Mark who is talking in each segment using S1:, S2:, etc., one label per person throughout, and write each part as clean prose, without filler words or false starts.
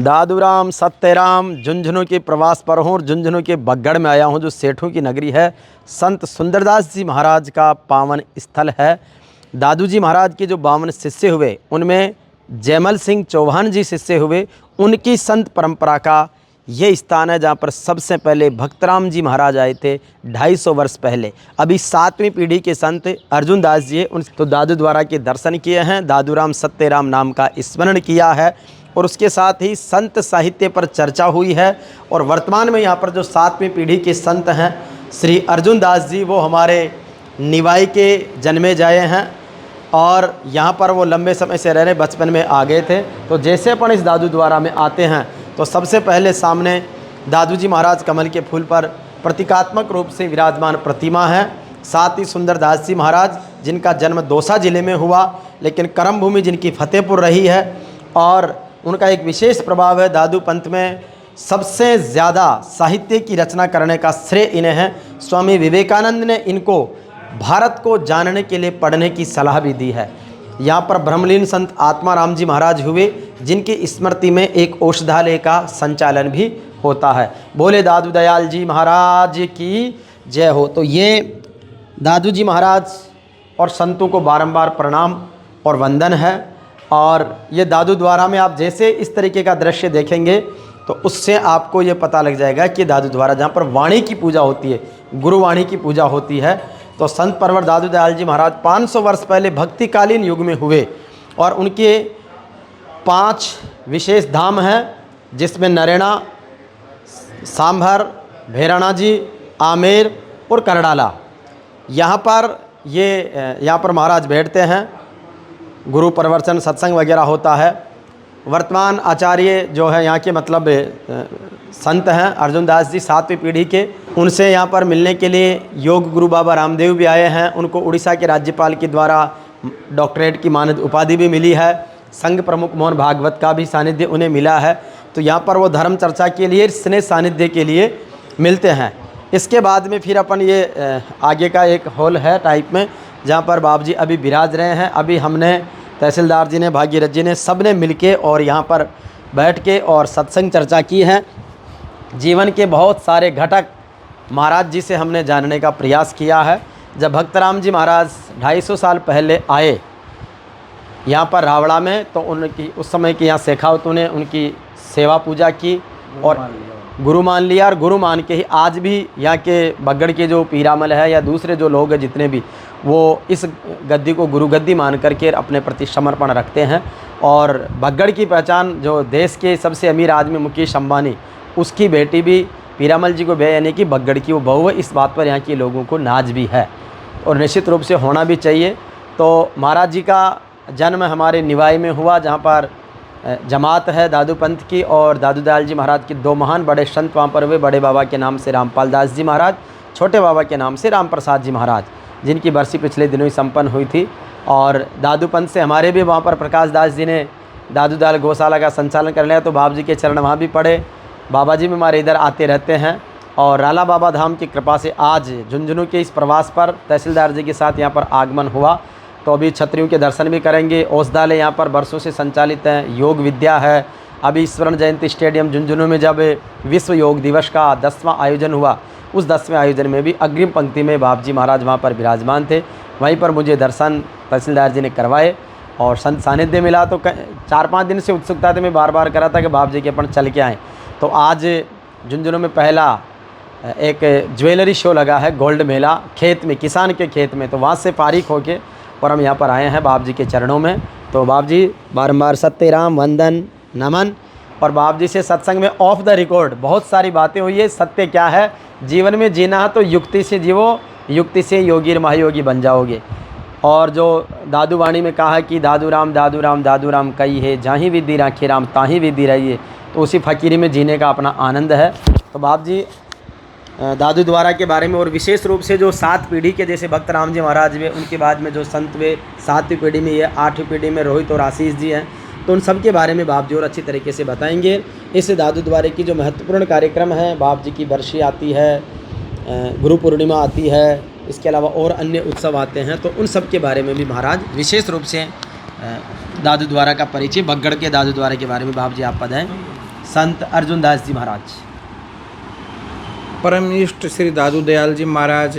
S1: दादूराम सत्यराम झुंझुनू के प्रवास पर हूँ और झुंझुनू के बगड़ में आया हूँ, जो सेठों की नगरी है। संत सुंदरदास जी महाराज का पावन स्थल है। दादू जी महाराज के जो 52 शिष्य हुए, उनमें जयमल सिंह चौहान जी शिष्य हुए। उनकी संत परंपरा का ये स्थान है जहाँ पर सबसे पहले भक्तराम जी महाराज आए थे 250 वर्ष पहले। अभी 7वीं पीढ़ी के संत अर्जुन दास जी उन तो दादू द्वारा के दर्शन किए हैं, दादूराम सत्यराम नाम का स्मरण किया है और उसके साथ ही संत साहित्य पर चर्चा हुई है। और वर्तमान में यहाँ पर जो 7वीं पीढ़ी के संत हैं श्री अर्जुन दास जी, वो हमारे निवाई के जन्मे जाए हैं और यहाँ पर वो लंबे समय से रह रहे, बचपन में आ गए थे। तो जैसे अपन इस दादू द्वारा में आते हैं तो सबसे पहले सामने दादू जी महाराज कमल के फूल पर प्रतीकात्मक रूप से विराजमान प्रतिमा है। साथ ही सुंदरदास जी महाराज, जिनका जन्म दौसा जिले में हुआ लेकिन कर्म भूमि जिनकी फतेहपुर रही है, और उनका एक विशेष प्रभाव है दादू पंथ में। सबसे ज़्यादा साहित्य की रचना करने का श्रेय इन्हें है। स्वामी विवेकानंद ने इनको भारत को जानने के लिए पढ़ने की सलाह भी दी है। यहाँ पर ब्रह्मलीन संत आत्माराम जी महाराज हुए, जिनकी स्मृति में एक औषधालय का संचालन भी होता है। बोले दादू दयाल जी महाराज की जय हो। तो ये दादू जी महाराज और संतों को बारंबार प्रणाम और वंदन है। और ये दादू द्वारा में आप जैसे इस तरीके का दृश्य देखेंगे तो उससे आपको ये पता लग जाएगा कि दादू द्वारा जहाँ पर वाणी की पूजा होती है, गुरुवाणी की पूजा होती है, तो संत परवर दादू दयाल जी महाराज 500 वर्ष पहले भक्तिकालीन युग में हुए। और उनके 5 विशेष धाम हैं, जिसमें नरेना, सांभर, भैराणा जी, आमेर और करडाला। यहाँ पर महाराज बैठते हैं, गुरु प्रवचन सत्संग वगैरह होता है। वर्तमान आचार्य जो है यहाँ के मतलब संत हैं अर्जुन दास जी 7वीं पीढ़ी के। उनसे यहाँ पर मिलने के लिए योग गुरु बाबा रामदेव भी आए हैं। उनको उड़ीसा के राज्यपाल के द्वारा डॉक्टरेट की मानद उपाधि भी मिली है। संघ प्रमुख मोहन भागवत का भी सानिध्य उन्हें मिला है। तो यहाँ पर वो धर्म चर्चा के लिए, स्नेह सानिध्य के लिए मिलते हैं। इसके बाद में फिर अपन ये आगे का एक हॉल है टाइप में, जहाँ पर बाबू जी अभी विराज रहे हैं। अभी हमने, तहसीलदार जी ने, भागीरथ जी ने, सब ने मिल के और यहाँ पर बैठ के और सत्संग चर्चा की है। जीवन के बहुत सारे घटक महाराज जी से हमने जानने का प्रयास किया है। जब भक्तराम जी महाराज 250 साल पहले आए यहाँ पर रावड़ा में, तो उनकी उस समय की यहाँ शेखावतों ने उनकी सेवा पूजा की और गुरु मान लिया। और गुरु मान के ही आज भी यहाँ के बगड़ के जो पीरामल है या दूसरे जो लोग हैं जितने भी, वो इस गद्दी को गुरु गद्दी मान करके अपने प्रति समर्पण रखते हैं। और बगड़ की पहचान जो देश के सबसे अमीर आदमी मुकेश अंबानी, उसकी बेटी भी पीरामल जी को यानी कि बगड़ की वो बहू है। इस बात पर यहाँ के लोगों को नाज भी है और निश्चित रूप से होना भी चाहिए। तो महाराज जी का जन्म हमारे निवाई में हुआ, जहाँ पर जमात है दादू पंथ की, और दादू दयाल जी महाराज के 2 महान बड़े संत वहाँ पर हुए। बड़े बाबा के नाम से रामपाल दास जी महाराज, छोटे बाबा के नाम से राम प्रसाद जी महाराज, जिनकी बरसी पिछले दिनों ही संपन्न हुई थी। और दादू पंथ से हमारे भी वहाँ पर प्रकाश दास जी ने दादू दयाल गौशाला का संचालन कर लिया, तो बाबू जी के चरण वहाँ भी पड़े। बाबा जी भी हमारे इधर आते रहते हैं। और राला बाबा धाम की कृपा से आज झुंझुनू के इस प्रवास पर तहसीलदार जी के साथ यहाँ पर आगमन हुआ। तो अभी छत्रियों के दर्शन भी करेंगे। औषधालय यहाँ पर वर्षों से संचालित है, योग विद्या है। अभी स्वर्ण जयंती स्टेडियम झुंझुनू में जब विश्व योग दिवस का 10वां आयोजन हुआ, उस 10वें आयोजन में भी अग्रिम पंक्ति में बाप जी महाराज वहाँ पर विराजमान थे। वहीं पर मुझे दर्शन तहसीलदार जी ने करवाए और संत सानिध्य मिला। तो 4-5 दिन से उत्सुकता थी, मैं बार बार करा था कि बाप जी के अपन चल के आएँ। तो आज झुंझुनू में पहला एक ज्वेलरी शो लगा है, गोल्ड मेला, खेत में, किसान के खेत में। तो वहाँ से फारिग होके और हम यहाँ पर आए हैं बाप जी के चरणों में। तो बाप जी बारंबार सत्यराम वंदन नमन। और बाप जी से सत्संग में ऑफ द रिकॉर्ड बहुत सारी बातें हुई है। सत्य क्या है, जीवन में जीना है तो युक्ति से जीवो, युक्ति से योगी महायोगी बन जाओगे। और जो दादू वाणी में कहा है कि दादू राम कई है, जहाँ विधि राखी राम ताही विधि रहिए, तो उसी फकीरी में जीने का अपना आनंद है। तो बाप जी दादू द्वारा के बारे में, और विशेष रूप से जो 7 पीढ़ी के जैसे भक्तराम जी महाराज हुए, उनके बाद में जो संत हुए 7वीं पीढ़ी में, ये 8वीं पीढ़ी में रोहित और आशीष जी हैं, तो उन सब के बारे में बाप जी और अच्छी तरीके से बताएंगे। इस दादू द्वारे की जो महत्वपूर्ण कार्यक्रम है, बाप जी की बरसी आती है, गुरु पूर्णिमा आती है, इसके अलावा और अन्य उत्सव आते हैं, तो उन सब के बारे में भी महाराज विशेष रूप से दादू द्वारा का परिचय, बगड़ के दादू द्वारा के बारे में बाप जी आप बताएं। संत अर्जुन दास जी महाराज।
S2: परमनिष्ठ श्री दादू दयाल जी महाराज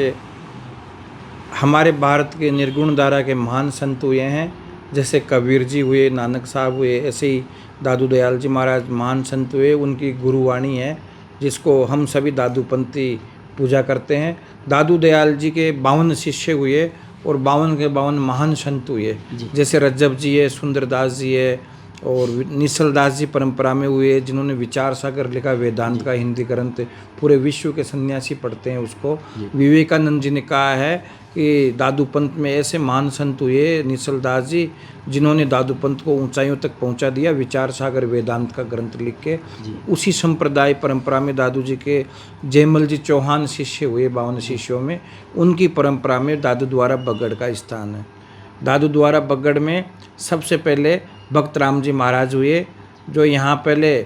S2: हमारे भारत के निर्गुण धारा के महान संत हुए हैं। जैसे कबीर जी हुए, नानक साहब हुए, ऐसे ही दादू दयाल जी महाराज महान संत हुए। उनकी गुरुवाणी है जिसको हम सभी दादूपंथी पूजा करते हैं। दादू दयाल जी के 52 शिष्य हुए और 52 के 52 महान संत हुए। जैसे रज्जब जी है, सुंदरदास जी है और निश्चल दास जी परंपरा में हुए जिन्होंने विचार सागर लिखा, वेदांत का हिंदी ग्रंथ पूरे विश्व के सन्यासी पढ़ते हैं उसको। विवेकानंद जी ने कहा है कि दादू पंथ में ऐसे महान संत हुए निश्चल दास जी जिन्होंने दादू पंथ को ऊंचाइयों तक पहुंचा दिया, विचार सागर वेदांत का ग्रंथ लिख के। उसी संप्रदाय परंपरा में दादू जी के जयमल जी चौहान शिष्य हुए 52 शिष्यों में। उनकी परंपरा में दादू द्वारा बगड़ का स्थान है। दादू द्वारा बगड़ में सबसे पहले भक्त राम जी महाराज हुए, जो यहाँ पहले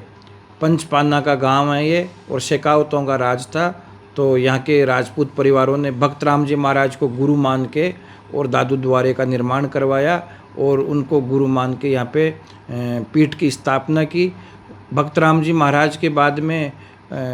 S2: पंचपाना का गांव है ये और शेखावतों का राज था। तो यहाँ के राजपूत परिवारों ने भक्त राम जी महाराज को गुरु मान के और दादू द्वारे का निर्माण करवाया और उनको गुरु मान के यहाँ पे पीठ की स्थापना की। भक्त राम जी महाराज के बाद में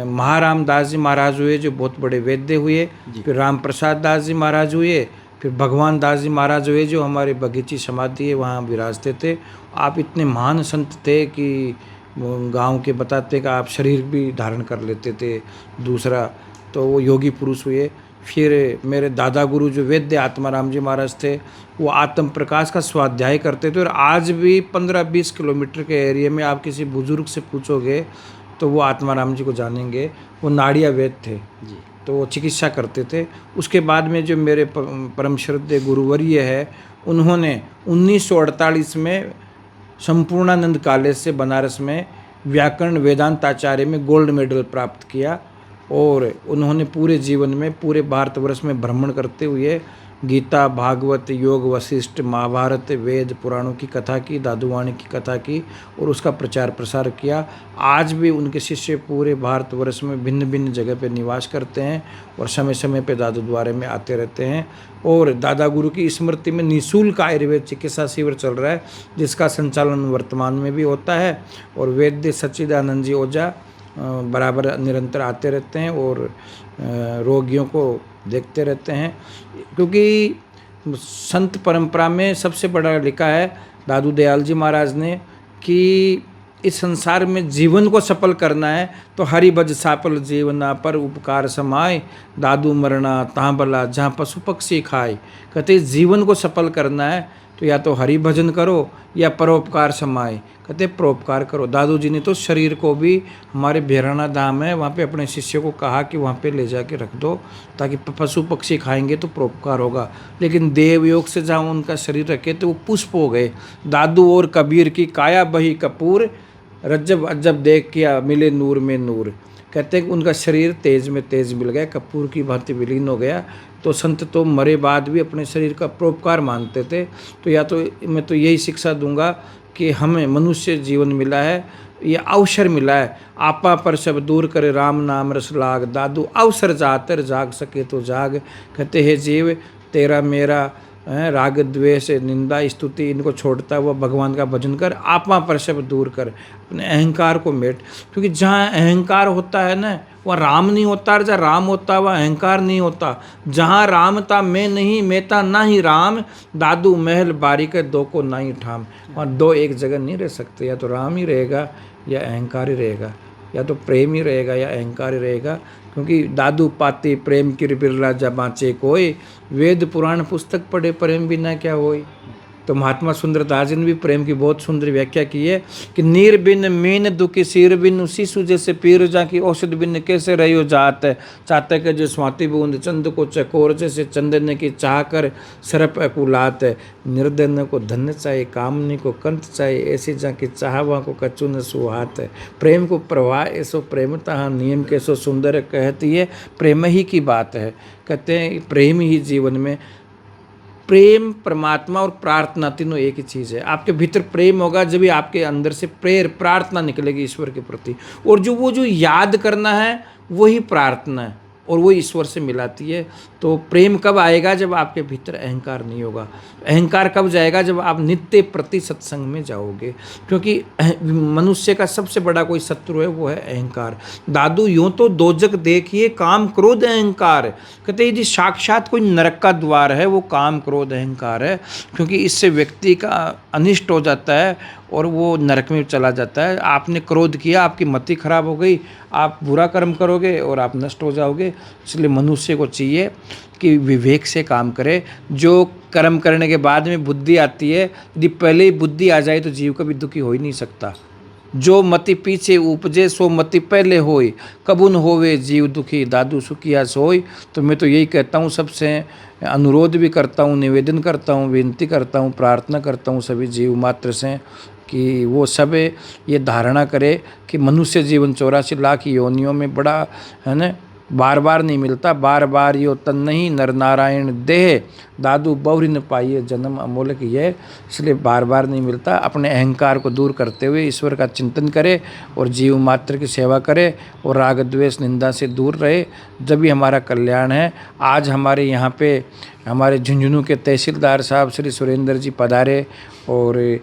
S2: महाराम दास जी महाराज हुए जो बहुत बड़े वैद्य हुए। फिर राम प्रसाद दास जी महाराज हुए। फिर भगवान दास जी महाराज हुए जो हमारे बगीची समाधि है वहाँ विराजते थे। आप इतने महान संत थे कि गांव के बताते कि आप शरीर भी धारण कर लेते थे दूसरा, तो वो योगी पुरुष हुए। फिर मेरे दादा गुरु जो वैद्य आत्माराम जी महाराज थे वो आत्म प्रकाश का स्वाध्याय करते थे और आज भी 15-20 किलोमीटर के एरिया में आप किसी बुजुर्ग से पूछोगे तो वो आत्माराम जी को जानेंगे। वो नाड़िया वैद्य थे जी, तो वो चिकित्सा करते थे। उसके बाद में जो मेरे परम श्रद्धेय गुरुवर्य है उन्होंने 1948 में संपूर्णानंद कॉलेज से बनारस में व्याकरण वेदांताचार्य में गोल्ड मेडल प्राप्त किया और उन्होंने पूरे जीवन में पूरे भारतवर्ष में भ्रमण करते हुए गीता, भागवत, योग, वशिष्ठ, महाभारत, वेद पुराणों की कथा की, दादूवाणी की कथा की और उसका प्रचार प्रसार किया। आज भी उनके शिष्य पूरे भारतवर्ष में भिन्न भिन्न जगह पे निवास करते हैं और समय समय पे दादू द्वारे में आते रहते हैं। और दादा गुरु की स्मृति में निःशुल्क आयुर्वेद चिकित्सा शिविर चल रहा है जिसका संचालन वर्तमान में भी होता है और वैद्य सच्चिदानंद जी ओझा बराबर निरंतर आते रहते हैं और रोगियों को देखते रहते हैं। क्योंकि संत परंपरा में सबसे बड़ा लिखा है दादू दयाल जी महाराज ने कि इस संसार में जीवन को सफल करना है तो हरि भज साफल जीवना पर उपकार समाए, दादू मरना तहाँ भला जहाँ पशु पक्षी खाए। कहते जीवन को सफल करना है तो या तो हरि भजन करो या परोपकार समाए, कहते परोपकार करो। दादू जी ने तो शरीर को भी हमारे भेराना धाम है वहाँ पे अपने शिष्य को कहा कि वहाँ पे ले जाके रख दो ताकि पशु पक्षी खाएंगे तो परोपकार होगा। लेकिन देवयोग से जहाँ उनका शरीर रखे तो वो पुष्प हो गए। दादू और कबीर की काया बही कपूर, रज्जब अज्जब देख किया मिले नूर में नूर। कहते हैं कि उनका शरीर तेज में तेज मिल गया, कपूर की भांति विलीन हो गया। तो संत तो मरे बाद भी अपने शरीर का परोपकार मानते थे। तो या तो मैं तो यही शिक्षा दूंगा कि हमें मनुष्य जीवन मिला है, ये अवसर मिला है, आपा पर सब दूर करे राम नाम रस लाग, दादू अवसर जातर जाग सके तो जाग। कहते हैं जीव तेरा मेरा राग द्वेष निंदा स्तुति इनको छोड़ता हुआ भगवान का भजन कर, आपा पर सब दूर कर, अपने अहंकार को मेट। क्योंकि जहाँ अहंकार होता है ना वहाँ राम नहीं होता, और जहाँ राम होता वहाँ अहंकार नहीं होता। जहाँ राम था मैं नहीं, मैं था ना ही राम, दादू महल बारी के दो को ना ही ठाम। वहाँ दो एक जगह नहीं रह सकते, या तो राम ही रहेगा या अहंकार ही रहेगा, या तो प्रेम ही रहेगा या अहंकार ही रहेगा। क्योंकि दादू पाते प्रेम की बिरला जब बाँचे कोई, वेद पुराण पुस्तक पढ़े प्रेम बिना क्या होई। तो महात्मा सुंदरदास जी ने भी प्रेम की बहुत सुंदर व्याख्या की है कि नीर बिन मीन दुखी सिर बिन शिशु जैसे पीर जा की औषध बिन कैसे रहो जात, चाहते के जो स्वाति बूंद चंद को चकोर जैसे चंदन की चाह कर सरप अकुलात, निर्धन को धन चाहिए कामनी को कंत चाहिए, ऐसी जा की चाहवा को कचू न सुहात। प्रेम को प्रवाह ऐसो प्रेम तहाँ नियम कैसो सुंदर कहती है, प्रेम ही की बात है। कहते हैं प्रेम ही जीवन में, प्रेम परमात्मा और प्रार्थना तीनों एक ही चीज़ है। आपके भीतर प्रेम होगा जब भी आपके अंदर से प्रार्थना निकलेगी ईश्वर के प्रति, और जो वो जो याद करना है वही प्रार्थना है। और वो ईश्वर से मिलाती है। तो प्रेम कब आएगा? जब आपके भीतर अहंकार नहीं होगा। अहंकार कब जाएगा? जब आप नित्य प्रति सत्संग में जाओगे, क्योंकि मनुष्य का सबसे बड़ा कोई शत्रु है, वो है अहंकार। दादू यूँ तो दोजक देखिए, काम क्रोध अहंकार। कहते यदि साक्षात कोई नरक का द्वार है, वो काम क्रोध अहंकार है, क्योंकि इससे व्यक्ति का अनिष्ट हो जाता है और वो नरक में चला जाता है। आपने क्रोध किया, आपकी मति खराब हो गई, आप बुरा कर्म करोगे और आप नष्ट हो जाओगे। इसलिए मनुष्य को चाहिए कि विवेक से काम करे। जो कर्म करने के बाद में बुद्धि आती है, यदि पहले ही बुद्धि आ जाए तो जीव कभी दुखी हो ही नहीं सकता। जो मति पीछे उपजे सो मति पहले होय, कबुन होवे जीव दुखी दादू सुखिया सोय। तो मैं तो यही कहता हूँ, सबसे अनुरोध भी करता हूँ, निवेदन करता हूँ, विनती करता हूँ, प्रार्थना करता हूँ सभी जीव मात्र से कि वो सब ये धारणा करे कि मनुष्य जीवन 84 लाख योनियों में बड़ा है ना, बार बार नहीं मिलता। बार बार यो तन नहीं नर नारायण देह, दादू बहुरी न पाइए जन्म अमोलक ये। इसलिए बार बार नहीं मिलता। अपने अहंकार को दूर करते हुए ईश्वर का चिंतन करे और जीव मात्र की सेवा करे और राग द्वेष निंदा से दूर रहे, जब भी हमारा कल्याण है। आज हमारे यहाँ पे हमारे झुंझुनू के तहसीलदार साहब श्री सुरेंद्र जी पधारे और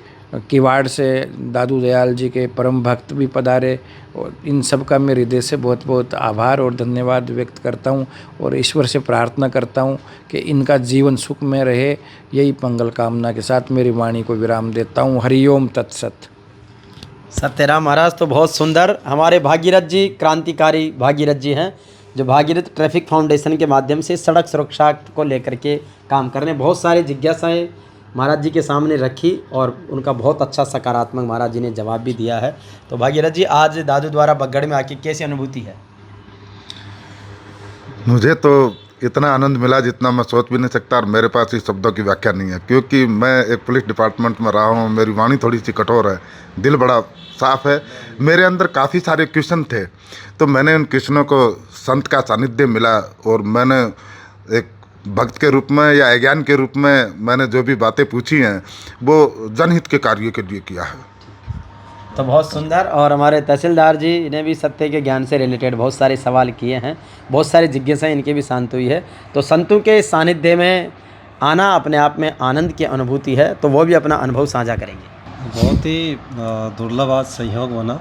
S2: किवाड़ से दादू दयाल जी के परम भक्त भी पधारे, और इन सब का मैं हृदय से बहुत बहुत आभार और धन्यवाद व्यक्त करता हूँ और ईश्वर से प्रार्थना करता हूँ कि इनका जीवन सुख में रहे। यही मंगल कामना के साथ मेरी वाणी को विराम देता हूँ। हरिओम तत्सत।
S1: सत्यराम महाराज तो बहुत सुंदर। हमारे भागीरथ जी क्रांतिकारी भागीरथ जी हैं, जो भागीरथ ट्रैफिक फाउंडेशन के माध्यम से सड़क सुरक्षा को लेकर के काम कर रहे हैं। बहुत सारी जिज्ञासाएं महाराज जी के सामने रखी और उनका बहुत अच्छा सकारात्मक महाराज जी ने जवाब भी दिया है। तो भागीरथ जी, आज दादू द्वारा बगड़ में आके कैसी अनुभूति है?
S3: मुझे तो इतना आनंद मिला जितना मैं सोच भी नहीं सकता, और मेरे पास इस शब्दों की व्याख्या नहीं है, क्योंकि मैं एक पुलिस डिपार्टमेंट में रहा हूँ। मेरी वाणी थोड़ी सी कठोर है, दिल बड़ा साफ है। मेरे अंदर काफ़ी सारे क्वेश्चन थे, तो मैंने उन क्वेश्चनों को संत का सानिध्य मिला और मैंने एक भक्त के रूप में या अज्ञान के रूप में मैंने जो भी बातें पूछी हैं वो जनहित के कार्य के लिए किया है।
S1: तो बहुत सुंदर। और हमारे तहसीलदार जी ने भी सत्य के ज्ञान से रिलेटेड बहुत सारे सवाल किए हैं, बहुत सारी जिज्ञासाएं इनकी भी शांत हुई है। तो संतों के सानिध्य में आना अपने आप में आनंद की अनुभूति है, तो वो भी अपना अनुभव साझा करेंगे।
S4: बहुत ही दुर्लभ आज संयोग बना,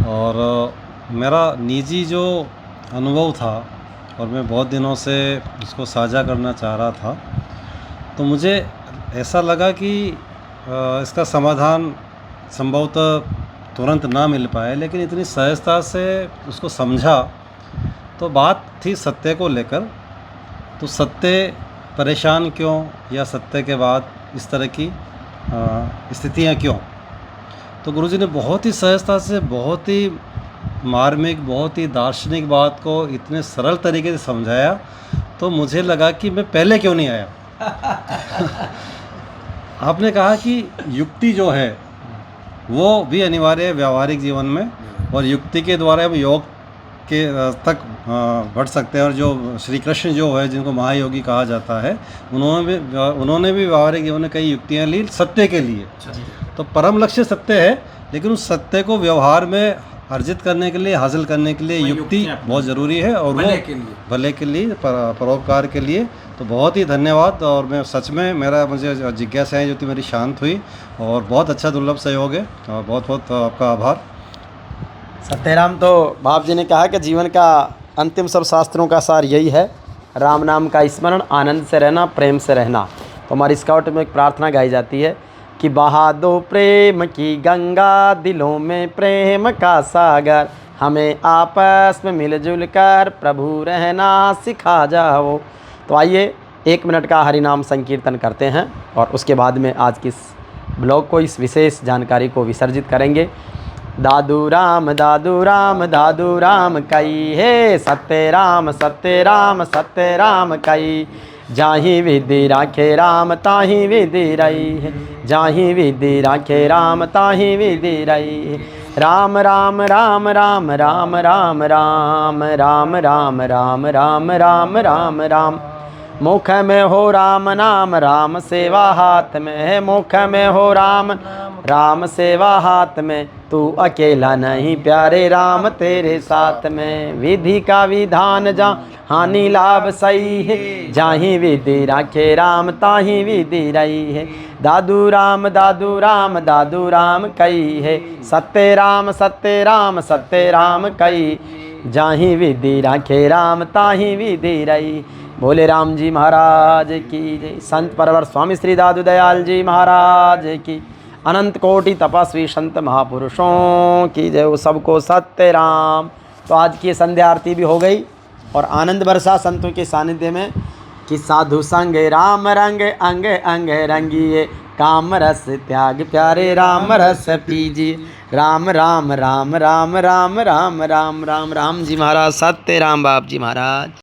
S4: और मेरा निजी जो अनुभव था और मैं बहुत दिनों से उसको साझा करना चाह रहा था, तो मुझे ऐसा लगा कि इसका समाधान संभवतः तुरंत ना मिल पाए, लेकिन इतनी सहजता से उसको समझा। तो बात थी सत्य को लेकर। तो सत्य परेशान क्यों, या सत्य के बाद इस तरह की स्थितियाँ क्यों? तो गुरुजी ने बहुत ही सहजता से, बहुत ही मार्मिक, बहुत ही दार्शनिक बात को इतने सरल तरीके से समझाया, तो मुझे लगा कि मैं पहले क्यों नहीं आया। आपने कहा कि युक्ति जो है वो भी अनिवार्य है व्यावहारिक जीवन में, और युक्ति के द्वारा हम योग के तक बढ़ सकते हैं। और जो श्री कृष्ण जो है, जिनको महायोगी कहा जाता है, उन्होंने भी व्यावहारिक जीवन में कई युक्तियाँ ली सत्य के लिए। तो परम लक्ष्य सत्य है, लेकिन उस सत्य को व्यवहार में अर्जित करने के लिए, हासिल करने के लिए युक्ति बहुत ज़रूरी है, और वो भले के लिए, परोपकार के लिए। तो बहुत ही धन्यवाद। और मैं सच में, मुझे जिज्ञासाएँ जो थी मेरी शांत हुई, और बहुत अच्छा दुर्लभ सहयोग है, और बहुत बहुत आपका आभार।
S1: सत्यराम, तो बाप जी ने कहा कि जीवन का अंतिम सब शास्त्रों का सार यही है, राम नाम का स्मरण, आनंद से रहना, प्रेम से रहना। तो हमारी स्काउट में एक प्रार्थना गाई जाती है कि बहा दो प्रेम की गंगा, दिलों में प्रेम का सागर, हमें आपस में मिलजुल कर प्रभु रहना सिखा जाओ। तो आइए 1 मिनट का हरिनाम संकीर्तन करते हैं और उसके बाद में आज की इस ब्लॉग को, इस विशेष जानकारी को विसर्जित करेंगे। दादू राम दादू राम दादू राम कई है, सत्य राम सत्य राम सत्य राम कई, जाहि विधि राखे राम ताहि विधि रही है, जाहि विधि राखे राम ताहि विधि रही है। राम राम राम राम राम राम राम राम राम राम राम राम राम राम, मुख में हो राम नाम, राम सेवा हाथ में है, मुख में हो राम राम सेवा हाथ में, तू अकेला नहीं प्यारे राम तेरे साथ में। विधि का विधान जा हानि लाभ सही है, जाही विधि राखे राम ताही विधि रही है। दादू राम दादू राम दादू राम कई है, सत्य राम सत्य राम सत्य राम कई, जाही विधि राखे राम ताही विधि रही। बोले राम जी महाराज की जय। संत परवर स्वामी श्री दादू दयाल जी महाराज की, अनंत कोटि तपस्वी संत महापुरुषों की जय। वो सबको सत्य राम। तो आज की संध्या आरती भी हो गई और आनंद बरसा संतों के सानिध्य में कि साधु संग राम रंग अंग अंग रंगिए, काम रस त्याग प्यारे राम रस पीजिए। राम राम राम राम राम राम राम राम राम। जी महाराज सत्य राम बाप जी महाराज।